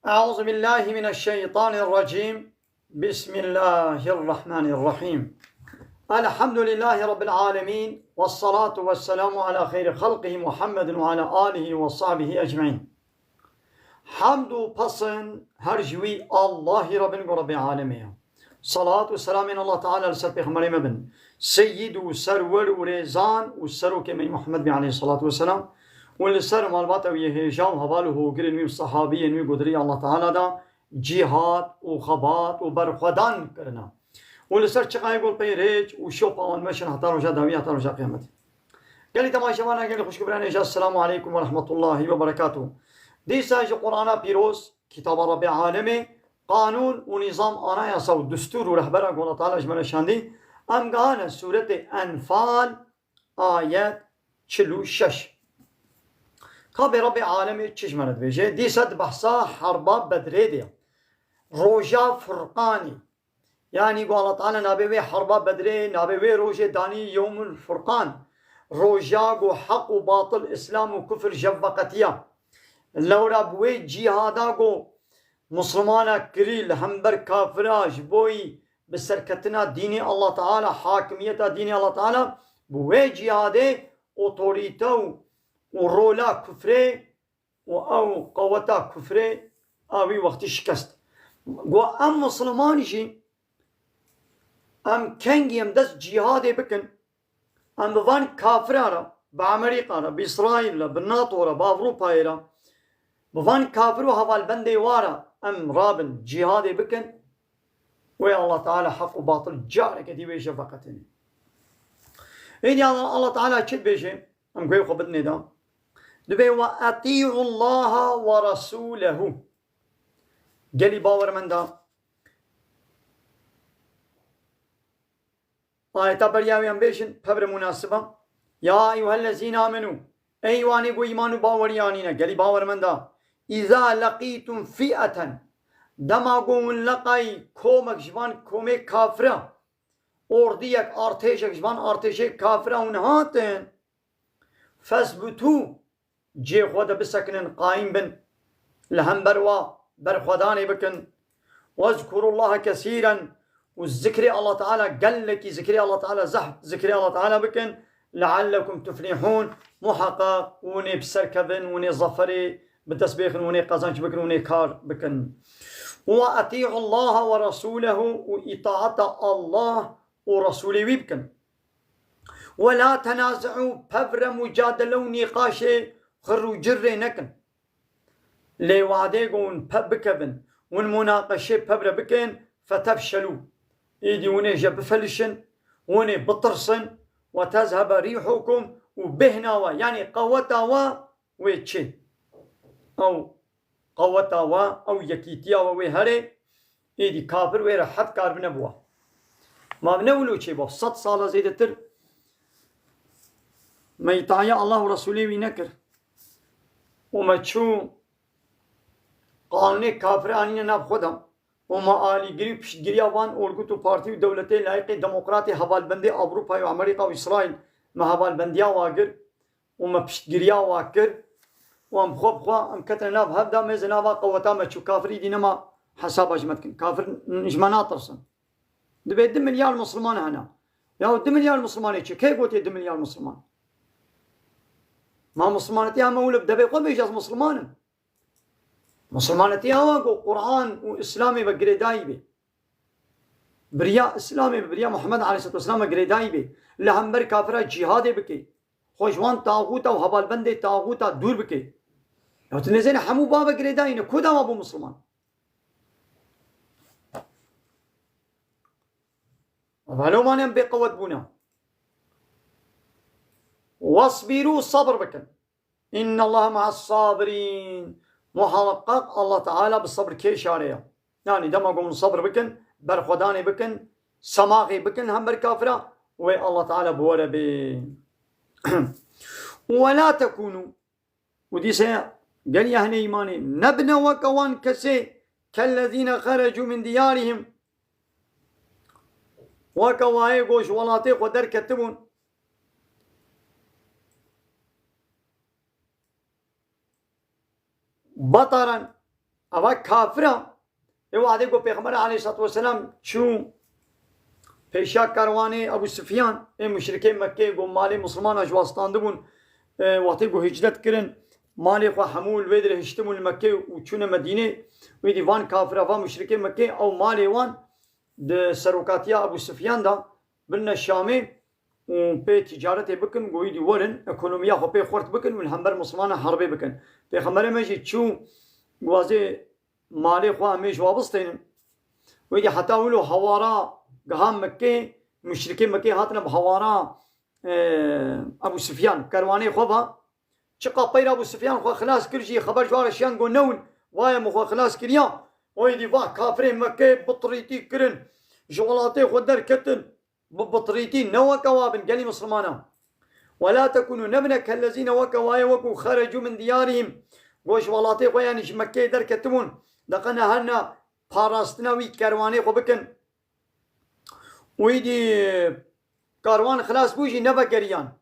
أعوذ بالله من الشيطان الرجيم. بسم الله الرحمن الرحيم. الحمد لله رب العالمين، والصلاة والسلام على خير خلقه محمد وعلى آله وصحبه أجمعين. حمد و پسند هر جوی الله رب العالمين. صلاة و سلام الله تعالى لسر پیغمبر مبن سيد و سرور و ريزان و سروك من محمد عليه الصلاة والسلام ولسر معلومات و هجام حواله و گرنوی صحابی نوی قدری الله تعالى دا جهاد و خبات و برخودان کرنا ولسر چقای گل پیریج و شوپ آن مشن حتی رجا داوی حتی رجا قیامت. قالی تماشاوانا قالی خوشگبران اجاز السلام عليكم ورحمة الله وبركاته. دیسا جو قرآن پیروز کتاب رب العالمین قانون و نظام آنا یاسا و دستور و رهبره که الله تعالی اجمال شاندی امگان سورت انفال آیت 46 که رب العالمین چشمانت بیجه دیسا بحثا حربا بدره دی روژا فرقانی یعنی که الله تعالی نابوی حربا بدره نابوی روژه دانی یوم الفرقان روژا گو حق و باطل اسلام و کفر جوقتیه لورا بوی جهادا گو مسلمانا کریل همبر کافراج بوی بسرکتنا دین الله تعالی حاکمیت دین الله تعالی بوی جهاده اوتوریتا و رولا کفره و او قوتا کفره اوی وقتی شکست گو ام مسلمانشی ام کنگی ام دست جهاده بکن ام بوان کافرارا با امریکا را با اسرائیل را با ناتو را با اوروپا را بوان کافر و حوال بنده وارا ام رابن جهاد بكن ويا الله تعالى حق وباطل جارك دي بيشه فقطني إني الله تعالى كد بيشه ام قوي خبدني دا دبي وأطيعوا الله ورسوله قالي باور من دا آية برياوي ام بيشن فبر مناسبة يا أيها الذين آمنوا أيواني قو إيمانو باوريانينا قالي باور من دا إذا لقيتم فئة دما قوم لقاي كومك جوان كومك كافرة أرديك أرتشك جوان أرتشك كافرة ونهاتن فاثبتوا جي خود بسكن قائم بن لهم بروا برخداني بكن واذكروا الله كثيرا والذكر الله تعالى قال لك ذكر الله تعالى زحف ذكر الله تعالى بكن لعلكم تفلحون محقق وني بسركبن وني ظفري بالتسبيح وني قزانش بكن وني كار بكن وأطيعوا الله ورسوله وإطاعة الله ورسوله بكن ولا تنازعوا بفر مجادلة ونقاش خروا جر نكن لي وعديقون بكبن والمناقشة بفر بكن فتفشلوا إيدي وني جب فلشن وني بطرسن وتذهب ريحكم وبهنا يعني قوتا ويتشي أو قوتا أو يكيتيا وهري إيدي كافر ويرا حد كار بنبوا ما بنولو شي بو 100 صالة زيدتر ما يطايا الله ورسوله وينكر وما تشو قانوني كافر آنين ناب خودم وما آلي گري پشت گريا وان اورگوتو پارتي و دولتي لايقي ديمقراطي حوال بندي أوروبا و أمريكا و إسرائيل ما حوال بنديا واقر وما پشت گريا واقر وام خوب خوا ام كتر ناب هبدا مزنابا قوتا ما تشو كافري دي نما حساب اجمتكن كافر نجمانا طرسن دبي 2 مليار مسلمان هنا يا 2 مليار مسلمان ايش كيف قلت 2 مليار مسلمان ما مسلمانتي هم اول بدبي قوم يجاز مسلمان مسلمانتي هو قرآن وإسلامي بقريداي بي بريا إسلامي بريا محمد عليه الصلاة والسلام قريداي بي لهم بر كافرة جهاد بكي خوشوان طاغوتا وهبال بندي طاغوتا دور بكي لو تنزين حمو بابا قريداي كودا ما ابو مسلمان فلو ما نم بقوة بنا واصبروا صبر بكن إن الله مع الصابرين محقق الله تعالى بالصبر كي شاريا يعني دم قوم صبر بكن برخداني بكن سماغي بكن هم بركافرة وي الله تعالى بورا بي ولا تكونوا ودي سيا قال يا هني إيماني نبنا وكوان كسي كالذين خرجوا من ديارهم وكواي قوش ولاتي قدر كتبون بطرا أبا كافرة وعده قو پیغمبر عليه الصلاة والسلام شو پیشا کاروانه ابو سفیان مشرکین مکه قو مال مسلمان اجواستان دبون وقتی قو هجرت کرن مالي خو حمول ويدر هشتموا المكة وشونا مدينة ويدي وان كافر وان مشركين مكة أو مالي وان د سروكاتيا أبو سفيان دا بلنا الشامي وبي تجارته بكن ويدي ورن اكونوميا خو بي خورت بكن والهمبر مسلمان حربي بكن بي خمره ماشي تشو غوازي مالي خو اميش وابستين ويدي حتى ولو حوارا قهام مكة مشركين مكة هاتنا بحوارا أبو سفيان كرواني خوبا شقا بير أبو سفيان خو خلاص كل شيء خبر جوار شيان قو نون وايا مخو خلاص كريا ويدي فا كافرين مكة بطريتي كرن جوالاتي خو در كتن بطريتي نوا كوابن قالي مسلمانا ولا تكونوا نبنك الذين وكوايا وكو خرجوا من ديارهم وجوالاتي خو يعني مكة در كتمون دقنا هنا باراستنا وي كرواني خو بكن ويدي كاروان خلاص بوجي نبا قريان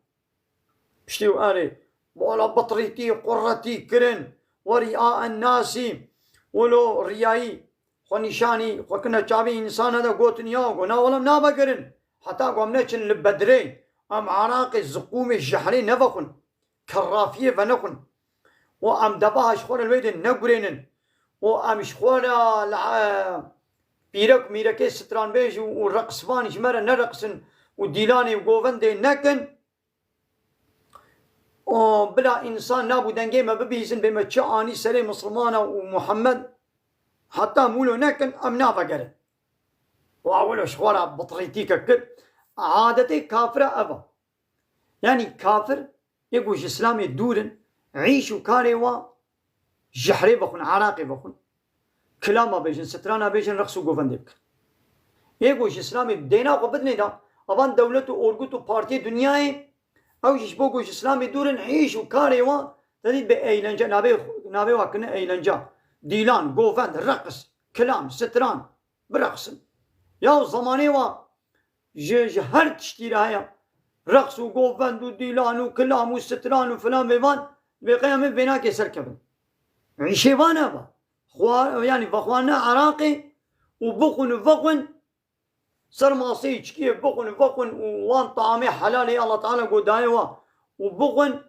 بشتيو آري ولا بطريتي قرتي كرن ورياء الناس ولو رياي ونشاني وكنا شعبي إنسان هذا قوت نياو قنا ولا نابا كرن حتى قمنا شن لبدرين أم عراق الزقوم الجحرين نفقن كرافية فنقن وأم دباها شخور الويد نقرين وأم شخور بيرك ميركي ستران بيج ورقص فاني شمرا نرقصن وديلاني وقوفن دي نكن بلا إنسان نابو دنجي ما ببيزن بما تشعاني سلي مسلمانا ومحمد حتى مولو نكن أم نافا قرن وأولو شخورا بطريتيكا كد عادتي كافرة أبا يعني كافر يقوش إسلامي دورن عيشو كاري جحري بخون عراقي بخون كلاما بيجن سترانا بيجن رقصو قوفن ديبك يقوش إسلامي دينا وقبضني دا أبان دولتو أورغوتو بارتي دنياي أو يشبوكوش إسلامي دورن عيشو كاري تديد بأيلنجا نابي واكنا أيلنجا ديلان قوفن رقص كلام ستران برقصن ياو زماني هر تشتير هيا رقص وقوفن وديلان وكلام وستران وفلان بيبان بقيام بيناك يسركبن عيشيبانا با يعني بخوانا عراقي وبقن سرماسي كيف بقن وان طعامي حلالي الله تعالى قدايوا وبقن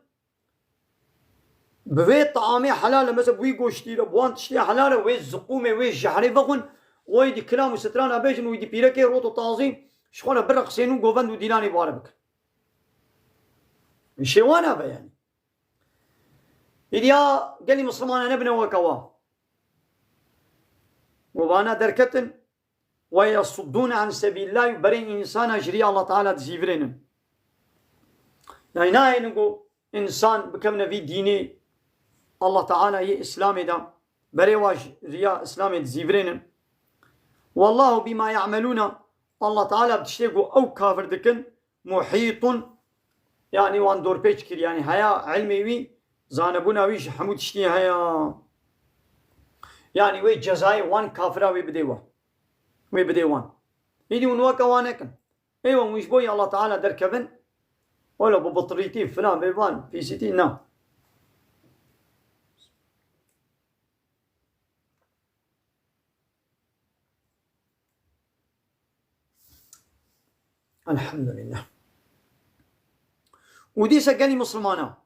بويت طعامي حلال مثلا بوي قوشتي بوان تشتي حلال وي الزقومه وي الجحري بقن ويدي كلام وستران ابيجن ويدي بيركي روتو طازي شخونا برقسينو قوفن وديلاني باربك شيوانا با يعني إذا قال لي مسلمان نبنا وكوا وبانا دركتن ويصدون عن سبيل الله برين إنسان أجري الله تعالى تزيفرين يعني ناي نقول إنسان بكم نبي ديني الله تعالى هي إسلامي دا بري واج ريا إسلامي تزيفرين والله بما يعملون الله تعالى بتشتيقوا أو كافر دكن محيط يعني وان دور بيش كر يعني هيا علمي وي زانبونا ويش حمود شتي هيا يعني وي جزاي وان كافرة وي بديوان يدي ونوكا وانكن ايوه ويش بوي الله تعالى دركبن ولا ببطريتي فلان بيبان في سيتي نعم الحمد لله ودي سقني مسلمانا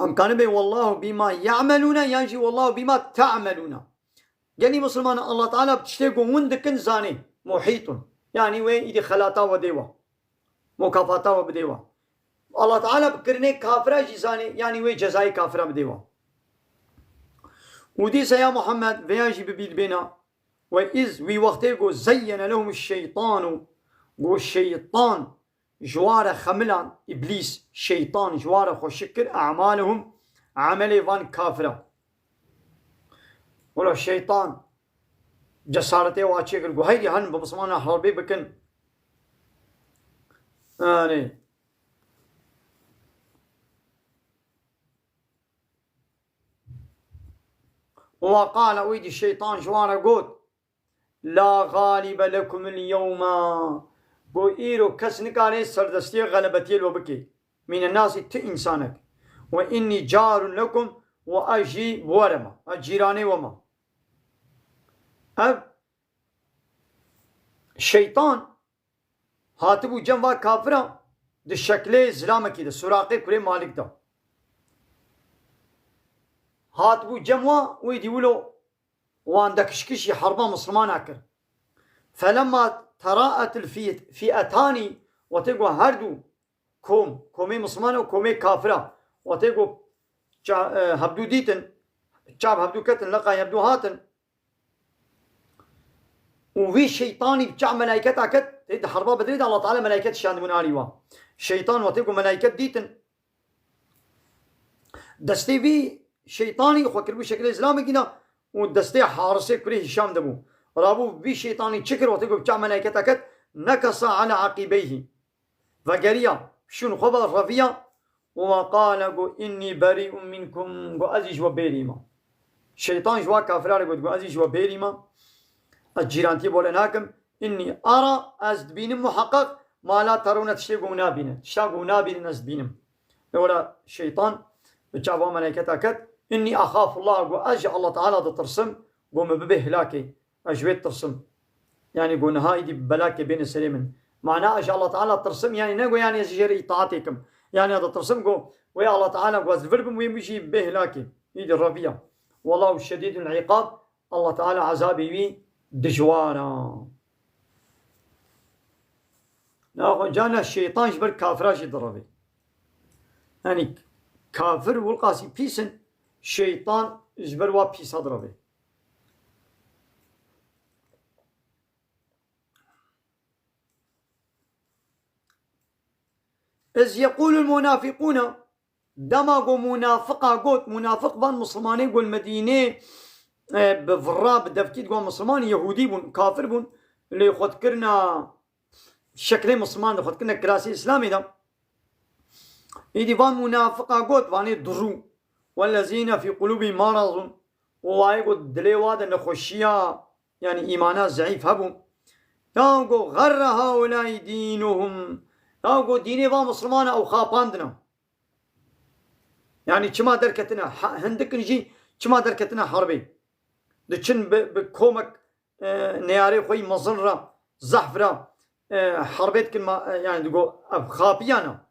أم كان بي والله بما يعملون ينجي والله بما تعملون قالي مسلمان الله تعالى بتشتيقوا وندكن زاني محيط يعني وين إيدي خلاطا وديوا مكافاتا وبديوا الله تعالى بكرني كافرة جزاني يعني وين جزاي كافرة بديوا ودي سيا محمد فياجي ببيل بينا وإذ وي وقتيقو زين لهم الشيطان والشيطان جوار خملان إبليس شيطان جوار خوشكر أعمالهم عملي فان كافرة ولا الشيطان جسارته واتشكر قهيري هن ببصمانا حربي بكن وقال ويدي الشيطان جوار قود لا غالب لكم اليوم بو إيرو كسنكاني سردستي غلبتي الوبكي من الناس إنسانك وإني جار لكم وأجي بورما الجيراني وما أب الشيطان هاتبو جنبا كافرة ده شكله زلامة كده سراقي كوري مالك ده هاتبو جموا ويديولو وان دكشكش حربا مسلمان أكر فلما تراءت الفئتان وتقوى هردو كومي مسلمان وكومي كافرة وتقوى هبدو ديتن شعب هبدو كتن لقى يبدو هاتن وفي شيطاني بتاع ملائكة كت تيد حربا بدريد الله تعالى ملائكة شان من عليوا شيطان وتقوى ملائكة ديتن دستي في شيطاني خوكر بشكل إسلامي كده ودستي حارسي كريه هشام دبو رابو بي شيطاني تشكر وتقوى بتاع ملائكة كت نكص على عقبيه فقريا شنو خبر رفيا وقال إني بريء منكم أزيج وبيريما شيطان جوا كافرار قد أزيج وبيريما الجيرانتي بولن هاكم إني أرى أزد بينم محقق ما لا ترون تشتاقوا نابين تشتاقوا نابين أزد بينم ولا شيطان بتشابه ملائكة كت إني أخاف الله وأجع الله تعالى ترسم قوم ببه لاكي أجويت ترسم يعني قلنا هاي دي بلاكي بين السليمين معناه أجع الله تعالى ترسم يعني نقول يعني يزجري طاعتكم يعني هذا ترسم قو ويا الله تعالى قواز الفرب ويمشي به لاكي يدي الربيع والله الشديد العقاب الله تعالى عذابي وي دجوانا ناخذ جانا الشيطان جبر كافراش يضربي يعني كافر والقاسي بيسن شيطان جبر وا بيس ضربي إذ يقول المنافقون دماغو منافقة قوت منافق بان مسلمانين قول مدينة بفرا بدفتيت قول مسلمان يهودي بون كافر بون اللي خد كرنا شكل مسلمان خد كرنا كراسي إسلامي دا إيدي فان منافقة قوت فاني ضرو والذين في قلوبهم مرض وواي قد دليواد نخشيا يعني إيمانا ضعيف هبو ياقو غر هؤلاء دينهم ياقو ديني فان مسلمان أو خاباندنا يعني كما دركتنا هندك نجي كما دركتنا حربي دچن بكومك نياري خوي مزنرة زحفرة حربيت كلمة يعني تقول خابيانا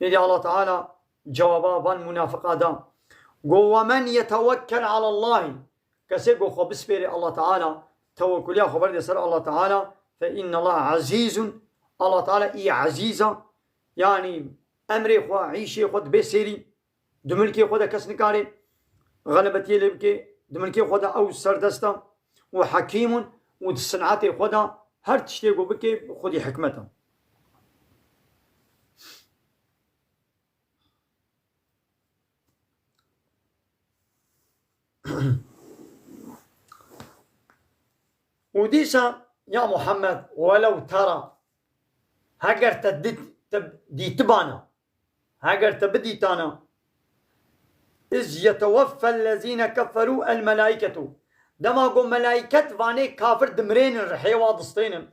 يدي الله تعالى جوابا فان منافقا دا ومن يتوكل على الله كسيقو خو بسبيري الله تعالى توكل يا خبر يسر الله تعالى فإن الله عزيز الله تعالى إي عزيزة يعني أمري خوا عيشي خود بسيري دملكي خودا كسنكاري غلبتي لبكي دملكي خودا أو سردستا وحكيم ودسنعاتي خودا هر تشتيقو بكي خودي حكمتا وديسا يا محمد ولو ترى هاجر تدي تبانا هاجر تبدي تانا إذ يتوفى الذين كفروا الملائكة دماغو ملائكة فاني كافر دمرين الرحيوة دستين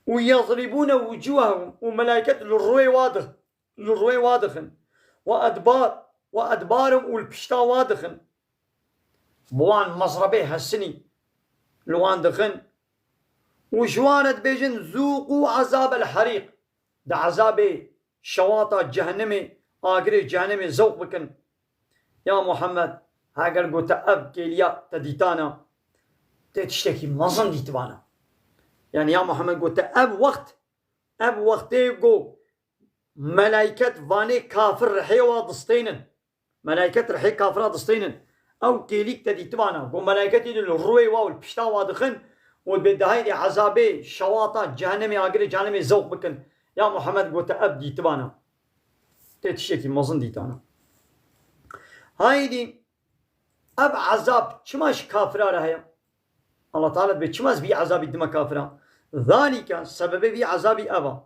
ويضربون وجوههم وملائكة للروي واضح وأدبارهم والبشتا واضح بوان مزربي هالسني لوان دخن وجوانت بيجن ذوقوا عذاب الحريق ده عذاب شواطة جهنمي آقري جهنمي ذوق بكن يا محمد هاگر قلت أب كيليا تديتانا تشتكي مظن ديتوانا يعني يا محمد قلت أب وقت يقو ملائكة فاني كافر رحيوا دستينن ملائكة رحي كافرة دستينن أو كيليك تديتوانا قو ملائكة الروي والبشتا وادخن والبدهاي دي عذابي شواطة جهنمي آقري جهنمي ذوق بكن يا محمد قلت أب ديتوانا تشتكي مظن ديتانا هايدي أب عذاب چماش كافرة رهيا الله تعالى بچماش بي عذاب الدم كافرة ذلك سبب بي عذاب أبا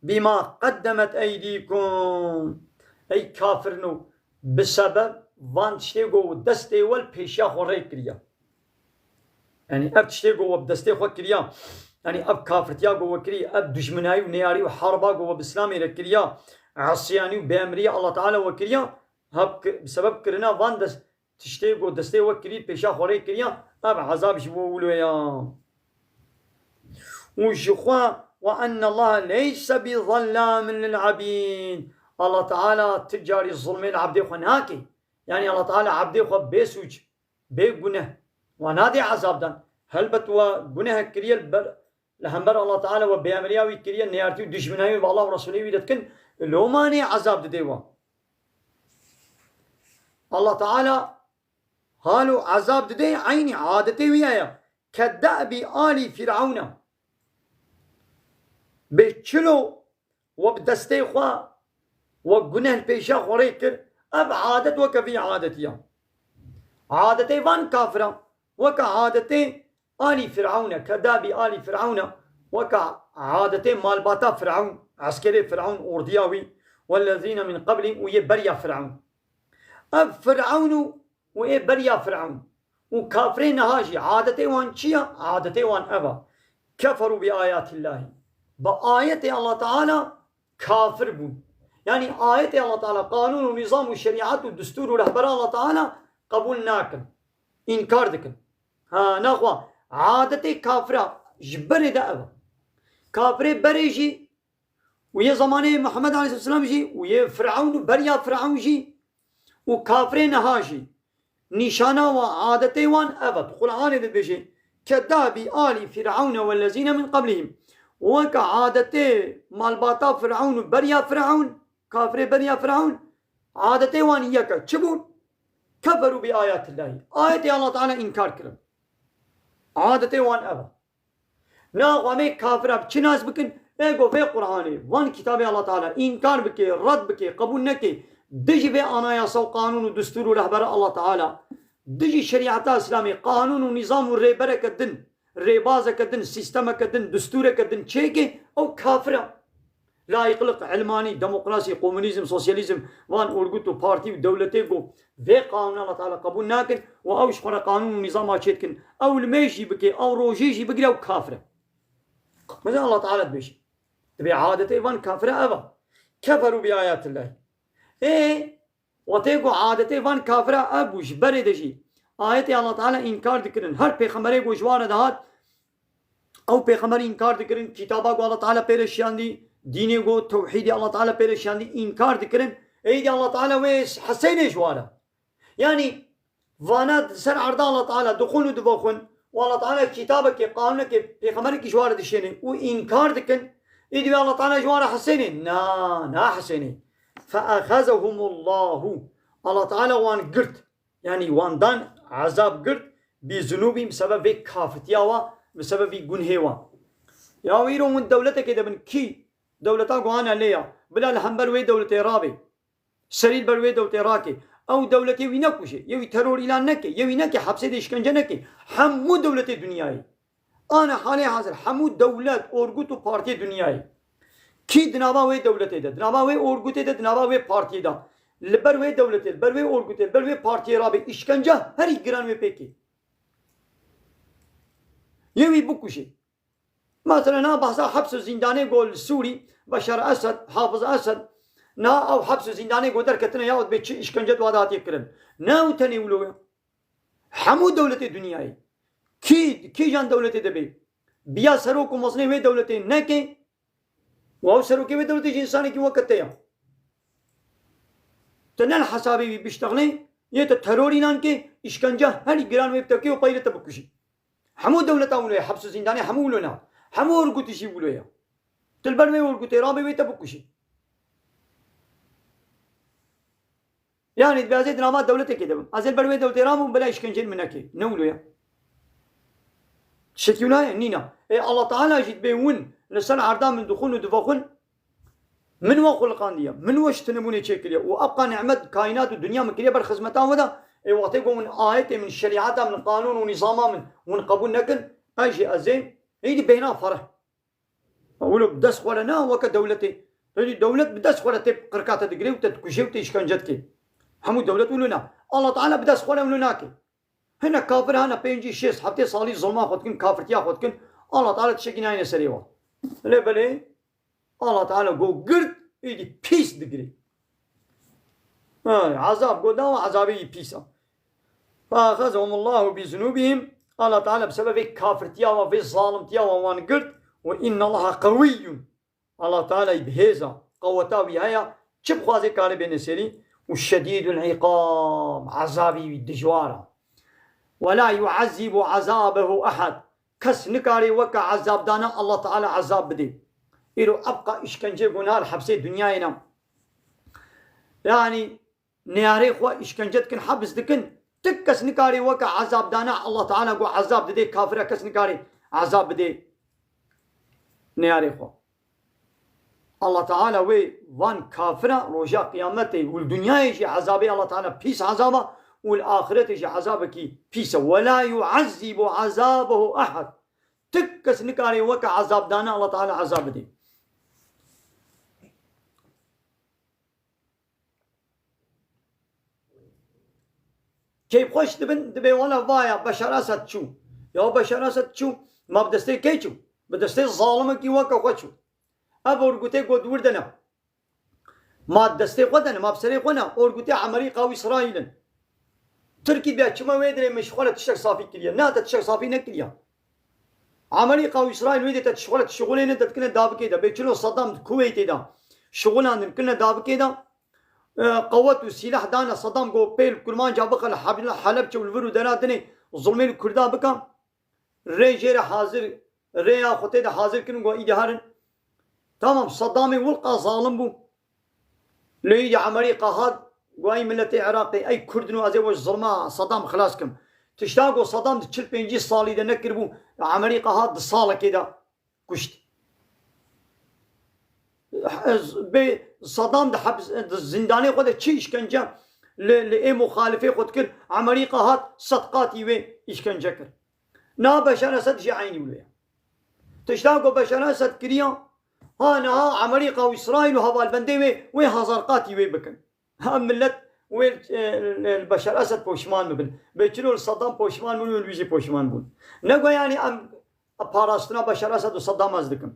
بما قدمت أيديكم أي كافرنو بسبب وان تشتيقو دستي والبيشا خوري كريا يعني أب تشتيقو وبدستي خو كريا يعني أب كافرتيا قوة كريا أب دجمناي ونياري وحربا قوة بإسلامي لكريا عصياني وبأمرية الله تعالى وكريا هب بسبب كرنا وان تشتيق ودستي وكريت بيشا خوري كريا أب عذاب شبولو يا وشخوا وأن الله ليس بظلام للعبيد. الله تعالى تجاري الظلم العبد خناكي يعني الله تعالى عبد خو بيسوج بيغنه ونادي عذاب دان هل بتوا غنه كريل لهمبر الله تعالى وبأمريا وكريا نيارتي دشمناي والله ورسوله ويدكن لو ماني عذاب ديوا الله تعالى هالو عذاب دي عيني عادتي ويايا كدأب آل فرعون بچلو وبدستي خوا وغنه البيشا خوريكر اب عادت وكفي عادتيا عادتي وان كافرة وكعادتي آل فرعون كدأب آل فرعون وكعادتي مالباتا فرعون عسكري فرعون أوردياوي والذين من قبلهم ويبريا فرعون اب فرعون ويبريا فرعون وكافرين هاجي عادتي وان شيا عادتي وان أبا كفروا بآيات الله بآية الله تعالى كافر بون يعني آية الله تعالى قانون ونظام والشريعات والدستور ورهبر الله تعالى قبول ناكن إنكار دكن ها نخوا عادتي كافرة جبر دا أبا كافر بريجي ويا زمانه محمد عليه الصلاة والسلام جي ويا فرعون بريا فرعون جي وكافرين هاجي نشانة وعادتي وان أبا القرآن بيجي كداب آل فرعون والذين من قبلهم وكعادتي مالباتا فرعون بريا فرعون كافر بريا فرعون عادتي وان يكا تشبون كفروا بآيات الله آيات الله تعالى إنكار كرم عادتي وان أبا ناغوامي كافر بچناس بكن ايغو في قرآني وان كتاب الله تعالى إنكار بكي رد بكي قبول نكي دجي في آنايا سو قانون ودستور ورهبر الله تعالى دجي شريعة إسلامي قانون ونظام ورهبرك الدن ريبازك الدن سيستمك الدن دستورك الدن تشيكي أو كافرة لا يقلق علماني ديمقراطي كومونيزم سوسياليزم وان أورغوتو بارتي ودولتي جو في قانون الله تعالى قبول ناكن وأوش قرا قانون ونظام أشيتكن أو الميشي بكي أو روجيجي بكي أو كافرة مثلا الله تعالى تبيش تبي عادتي وان كافرة أبا كفروا بآيات الله إيه وتيجو عادتي وان كافرة أبوش بردشي آيات الله تعالى إنكار ذكرن هر پیغمبره کو جوان دهات او پیغمبر إنكار ذكرن كتابه کو الله تعالى پرشان دي دينه کو توحيد الله تعالى پرشان دي إنكار ذكرن ايدي الله تعالى ويس حسين جوانه يعني وانا سر عرض الله تعالى دخول ودبخون والله تعالى كتابك قانونك پیغمبر کی جوان دشينه و إنكار ذكرن ايدي الله تعالى جوانه حسين نا حسين فأخذهم الله تعالى وان قرت يعني واندان عذاب قرد بذنوبهم بسبب كافتياوا بسبب جنهوا يا ويرو من دولتك كده من كي دولتا قوانا ليا بلا الحنبر وي دولتي رابي سريل بروي دولتي راكي او دولتي وينكوشي يوي ترور الى نكي يوي نكي حبسي دي اشكنجه نكي حمو دولتي دنياي انا حالي حاضر حمو دولت اورغوتو بارتي دنياي كي دنابا وي دولتي ده دنابا وي اورغوتي ده دنابا وي بارتي ده البروي دولتي البروي اورغوتي البروي بارتي رابي اشكنجه هري جران وي بيكي يوي بوكوشي مثلا نا بحثا حبس زنداني قول سوري بشار اسد حافظ اسد نا او حبس زنداني قول دركتنا ياود بيتش اشكنجه وادات يكرن ناو تاني ولو حمو دولتي دنياي كي جان دولتي دبي بيا سروكو مصني وي دولتي نكي واو سروكي وي دولتي انساني كي وقت يا تنال حسابي بيشتغلي يت ترورينان كي اشكنجه هري جران وي بتكي وقيلته بكوشي حمو دولتا ولو حبس زنداني حمو ولونا حمو ورغوتي شي ولويا تلبروي ورغوتي رابي وي تبكوشي يعني بازي دراما دولتي كده ازل بروي دولتي رامو بلا اشكنجه منكي نولويا شكيونا نينا إيه الله تعالى جد بيون لسان عرضان من دخول ودفاخن من وخلقان ديا من وش تنبوني تشكليا وابقى نعمت كائنات الدنيا من كليا برخزمتها ودا اي وقتكم من آيات من شريعتها من قانون ونظامها من قبول نكن اجي ازين هيدي بينها فرح اقولوا بدس ولنا وكدولتي هذه دولة بدس ولا تب قركاتة تجري وتتكشي وتشكنجتك حمو دولة ولنا الله تعالى بدس ولا ولناك هنا كافر هنا بينجي شيس حتى صالي ظلمة خدكن كافرتيا خدكن الله تعالى تشكينا هنا سريوا لا بلي الله تعالى جو قرد إيدي بيس دقري عذاب قد عذابي بيسا فأخذهم الله بذنوبهم الله تعالى بسبب كافرتيا وفي ظالمتيا ووان قرد وإن الله قوي الله تعالى يبهيزا قوتا بهايا شب خوازي كاري بين سيري والشديد العقاب عذابي بالدجوارة ولا يعذب عذابه أحد كس نكاري وكا عذاب دانا الله تعالى عذاب بدي إلو أبقى إشكنجي قنار حبسي دنيانا يعني نياري خوا إشكنجت كن حبس دكن تكس نكاري وكا عذاب دانا الله تعالى قو عذاب دي كافرة كس نكاري عذاب بدي نياري خوا الله تعالى وان كافرة رجاء قيامته والدنيا يجي عذابي الله تعالى بيس عذابه والآخرة يجي عذابك بيس ولا يعذب عذابه أحد تكس نكاري وكا عذاب دانا الله تعالى عذاب دي كيف خوش دبي ولا ضايع بشراسة شو يا بشراسة شو ما بدستي كيشو بدستي ظالمك وكا خوشو أبو أرجوتي قد وردنا ما دستي قدنا ما بسري قنا أرجوتي عمريقا وإسرائيل تركي بيا شو ما ويدري مشغولة تشتغل صافي كليا ناتا تشتغل صافي نكليا عمريقا وإسرائيل ويدي تشغل شغلين انت كنا داب كده بيشلو صدام كويت ده شغلان كنا داب كده قوات وسلاح دانا صدام جو بيل كرمان جابق حلب شو الفرو دناتني ظلمين الكردان بكا ريجير حاضر ريا خطي ده حاضر كنو جو إيدهارن تمام صدامي ولقى ظالم بو ليجي عمريقا هاد قوي ملتي عراقي أي كردنو أزي وش ظلما صدام خلاصكم تشتاقوا صدام تشل بينجي صالي ده نكربو عمريقا هاد صالة كده كشت صدام ده حبس الزنداني خده تشي إشكنجة لأي مخالفة خد كر عمريقا هاد صدقاتي وين إشكنجة كر نا بشار أسد جي عيني وليا تشتاقوا بشار أسد كريا هانا عمريقا وإسرائيل وهذا البندي وين هزارقاتي وين بكن هم ملت وين البشار أسد بوشمان ببن بيشلو صدام بوشمان بون والبيجي بوشمان بون نقول يعني أم باراستنا بشار أسد وصدام أزدكم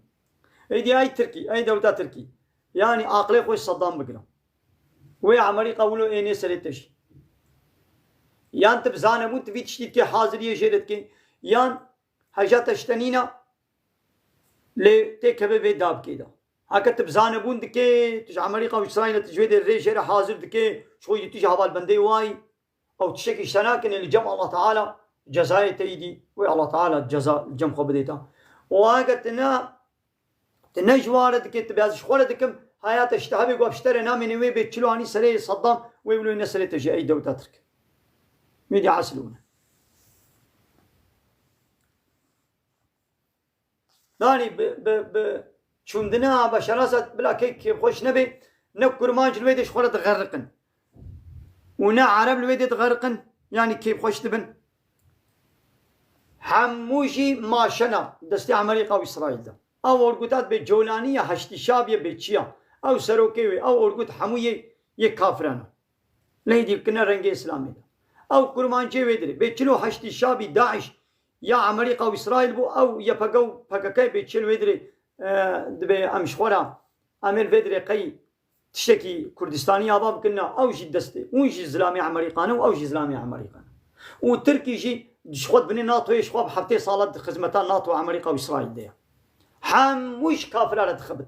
ايدي اي تركي اي دولة تركي يعني عقلي خوش صدام بكنا وي عمريقا ولو ايني سريتش يان تبزانه مو تبي تشتيت كي حاضر يجيرت كي يان حاجات اشتنينا لي تكبه في داب كده هكا تبزانه بون دكي تج عمريقا واسرائيل تجويد الريجر حاضر دكي شوي تيجي هذا البندي واي او تشكي اشتناكن اللي جمع الله تعالى جزاء تيدي وي الله تعالى الجزاء الجمع خبديتا وهاكتنا تنجوارد كت بياز شخولدكم حياة اشتهابي وابشتري نامي وي بيتشلو عني سري صدام ويقولوا إن سري تجي أي دولة تترك ميدي عسلونا داني شوندنا بشراسة بلا كيك بخوش نبي نكر مانج الويدي شخولة تغرقن ونا عرب الويدي تغرقن يعني كيف خوش تبن حموشي ماشنا دستي عمريقا وإسرائيل ده او ارگوتات به جولانیه هشتی شابیه به چیا او سروکیوی او ارگوت همویه یک کافرانه لیدی کنه رنگ اسلامی ده او کرمانچه ویدره به چلو هشتی شابی داعش یا امریکا و اسرائیل بو او یا پککای به چلو ویدره دبه امشخورا امیر ویدره قی تشتكي كردستاني اباب كنا او جي دسته اون جي اسلامي امريكانه او جي اسلامي امريكانه وتركي جي شخوت بني ناتو يشخوب حفتي صالات خدمتان ناتو امريكا واسرائيل ده هموش كافرة تخبط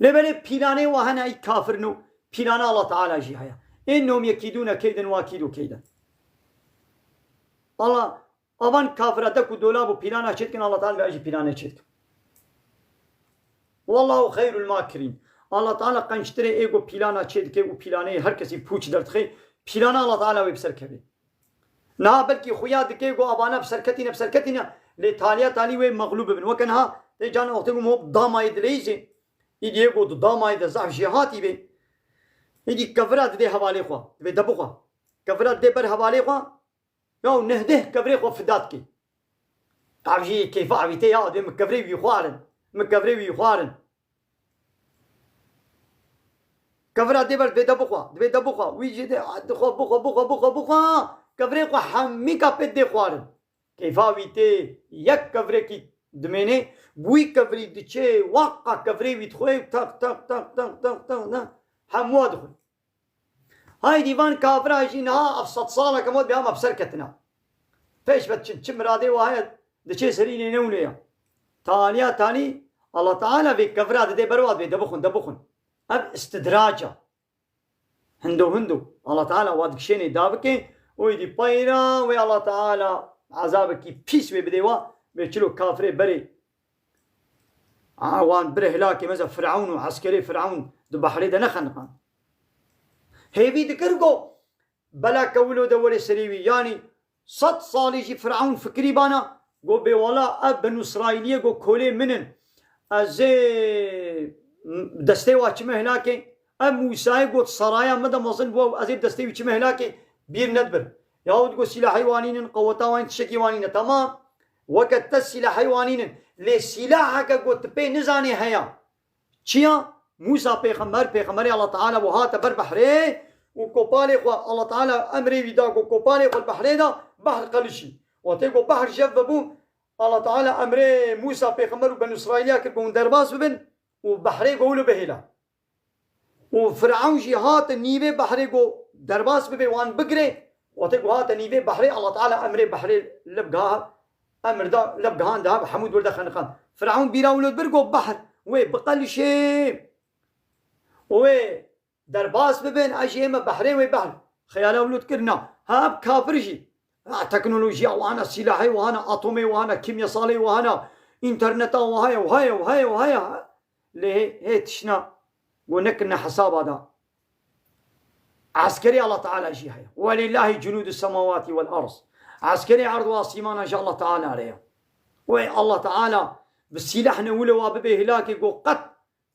لبني بيلاني وهنا اي كافر نو بيلانا الله تعالى جي هيا انهم يكيدون كيدا واكيدوا كيدا الله اوان كافرة دكو دولابو بيلانا شدكن الله تعالى اجي بيلانا شدكن والله خير الماكرين الله تعالى قنشتري ايغو بيلانا شدكن و بيلاني هر كسي پوچ درتخي بيلانا الله تعالى وبسر كبي نا بلكي خويا دكيغو ابانا بسركتنا لإيطاليا تالي وين مغلوب بن وكانها تيجان وقتهم هو ضامايد ليزي يجي يقول ضامايد زعف جهاتي بي يجي كفرات دي حوالي خوا دي دبوخا كفرات دي بر حوالي خوا يو نهده كفري خوا فداتكي تعرفي كيف عبيتي يا دي مكفري بيخوارن كفرات دي بر دي دبوخا ويجي دي بوخا كفري خوا حمي كابت دي خوارن كيف عبيتي يك كفري كي دميني بوي كفري دچه وقع كفري بيتخوي تق تق تق تق تق تق همو دخل هاي ديوان كافر هايجينها افسط صالة كمود بها مبسركتنا فيش بتشم رادي وهاي دچه سريني نونيا تاني الله تعالى في كفرات دي برواد بي دبخن اب استدراجة هندو الله تعالى وادكشيني دابكي ويدي باينا وي الله تعالى عذابك بيس بديوا بيشلو كافري بري وان بره هلاكي مثلا فرعون وعسكري فرعون دو بحري ده نخنقان هيبي دكرقو بلا كولو دولي سريوي يعني 100 صال يجي فرعون فكري بانا قو بيوالا اب بنو اسرائيلية قو كولي منن ازي دستيوا چمه هلاكي اب موسى قو سرايا مدى مصن بو ازي دستيوا چمه هلاكي بير ندبر يهود قو سلاح حيوانين قوتا وين تشكي وانين تمام وقت تسلاح حيوانين لي سلاحك قلت بي نزاني هيا چيا موسى پیغمبر الله تعالى وهات بر بحري وكوبالي الله تعالى امري ودا كوبالي البحرين دا بحر قلشي وتيقو بحر جذبو الله تعالى امري موسى پیغمبر بنو اسرائيل كربون درباس بن وبحري قولوا بهلا وفرعون جي هات نيبه بحري قو درباس ببي وان بقري وتيقو هات نيبه بحري الله تعالى امري بحري لبقاها امر دا لبقهان دا حمود ولد خنقان فرعون بيراولد برقو بحر وي بقل شيء وي درباس ببين اجيما بحرين وي بحر خيال اولود كرنا هاب كافرجي تكنولوجيا وانا سلاحي وانا اتومي وانا كيمياء صالي وانا انترنت وهاي ليه هي تشنا ونكنا حساب هذا عسكري الله تعالى جيها ولله جنود السماوات والارض عسكري عرض واسيمان ان شاء الله تعالى عليها وي الله تعالى بالسلاح نولو واببه هلاكي قو قط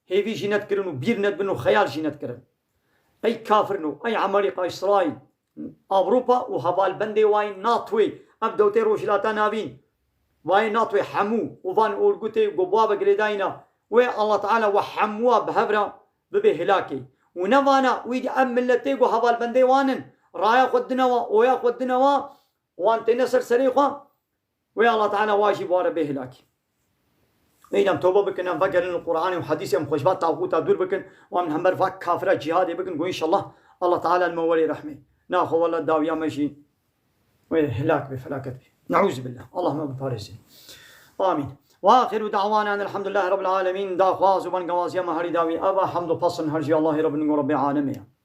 هيفي جينات كرنو بيرنت بنو خيال جينات كرن اي كافرنو اي عمالقة اسرائيل اوروبا وهبال بندي واين ناطوي ابدو تيروش لا تنابين واين ناطوي حمو وفان اورغوتي وقبوابا قريداينا وي الله تعالى وحموا بهبرا ببه هلاكي ونفانا ويدي ملتي وهبال بندي وانن رايا قدنوا ويا قدنوا وانت نصر سريقا ويا الله تعالى واجب وارا به هلاكي اينام توبه بكن ام فكر القران وحديث ام خشبات طاغوت دور بكن ومن همبر فاك كافره جهاد بكن ان شاء الله تعالى المولي رحمه ناخذ والله داويا ماشي وهلاك بفلاكته نعوذ بالله اللهم بفارسين امين واخر دعوانا ان الحمد لله رب العالمين دا خواز وبن غواز يا مهري داوي ابا حمد فصل هرجي الله رب العالمين